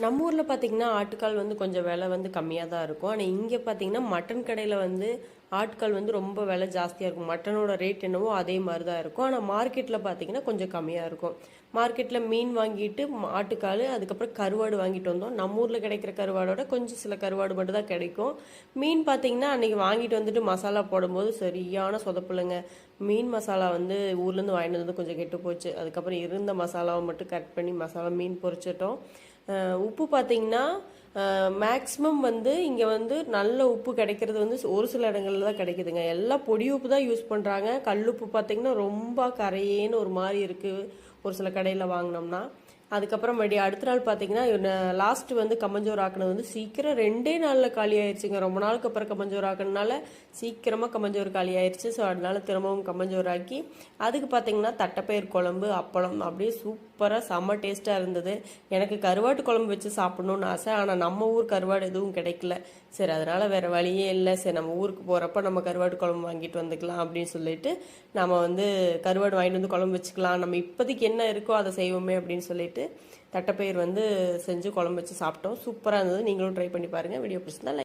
நம்ம ஊரில் பார்த்தீங்கன்னா ஆட்டுக்கால் வந்து கொஞ்சம் விலை வந்து கம்மியாக தான் இருக்கும். ஆனால் இங்கே பார்த்தீங்கன்னா மட்டன் கடையில் வந்து ஆட்டுக்கால் வந்து ரொம்ப விலை ஜாஸ்தியாக இருக்கும். மட்டனோட ரேட் என்னவோ அதே மாதிரி தான் இருக்கும். ஆனால் மார்க்கெட்டில் பார்த்தீங்கன்னா கொஞ்சம் கம்மியாக இருக்கும். மார்க்கெட்டில் மீன் வாங்கிட்டு ஆட்டுக்கால் அதுக்கப்புறம் கருவாடு வாங்கிட்டு வந்தோம். நம்ம ஊரில் கிடைக்கிற கருவாடோட கொஞ்சம் சில கருவாடு மட்டும் தான் கிடைக்கும். மீன் பார்த்தீங்கன்னா அன்றைக்கி வாங்கிட்டு வந்துட்டு மசாலா போடும்போது சரியான சொதப்புலங்க. மீன் மசாலா வந்து ஊர்லேருந்து வாங்கிட்டு வந்து கொஞ்சம் கெட்டு போச்சு. அதுக்கப்புறம் இருந்த மசாலாவை மட்டும் கட் பண்ணி மசாலா மீன் பொரிச்சிட்டோம். உப்பு பார்த்தீங்கன்னா மேக்ஸிமம் வந்து இங்கே வந்து நல்ல உப்பு கிடைக்கிறது வந்து ஒரு சில இடங்கள்ல தான் கிடைக்குதுங்க. எல்லாம் பொடி உப்பு தான் யூஸ் பண்ணுறாங்க. கல் உப்பு பார்த்தீங்கன்னா ரொம்ப கரையேன்னு ஒரு மாதிரி இருக்குது ஒரு சில கடையில் வாங்கினோம்னா. அதுக்கப்புறம் மறுபடியும் அடுத்த நாள் பார்த்தீங்கன்னா லாஸ்ட் வந்து கம்மஞ்சோறு ஆக்கினது வந்து சீக்கிரம் 2 நாளில் காலி ஆயிடுச்சுங்க. ரொம்ப நாளுக்கு அப்புறம் கம்மஞ்சோறு ஆக்கினால சீக்கிரமாக கம்மஞ்சோறு காலி ஆயிடுச்சு. ஸோ அதனால திரும்பவும் கம்மஞ்சோறு ஆக்கி அதுக்கு பார்த்தீங்கன்னா தட்டைப்பயிர் குழம்பு அப்பளம் அப்படியே சூப்பராக செம்ம டேஸ்ட்டாக இருந்தது. எனக்கு கருவாட்டு குழம்பு வச்சு சாப்பிடணும்னு ஆசை. ஆனால் நம்ம ஊர் கருவாடு எதுவும் கிடைக்கல. சரி அதனால் வேறு வழியே இல்லை. சரி நம்ம ஊருக்கு போகிறப்ப நம்ம கருவாட்டு குழம்பு வாங்கிட்டு வந்துக்கலாம் அப்படின்னு சொல்லிட்டு நம்ம வந்து கருவாடு வாங்கிட்டு வந்து குழம்பு வச்சுக்கலாம். நம்ம இப்போதைக்கு என்ன இருக்கோ அதை செய்வோமே அப்படின்னு சொல்லிட்டு தட்டைப்பயிர் வந்து செஞ்சு குழம்பு வச்சு சாப்பிட்டோம். சூப்பராக இருந்தது. நீங்களும் ட்ரை பண்ணி பாருங்கள். வீடியோ பிடிச்சிருந்தா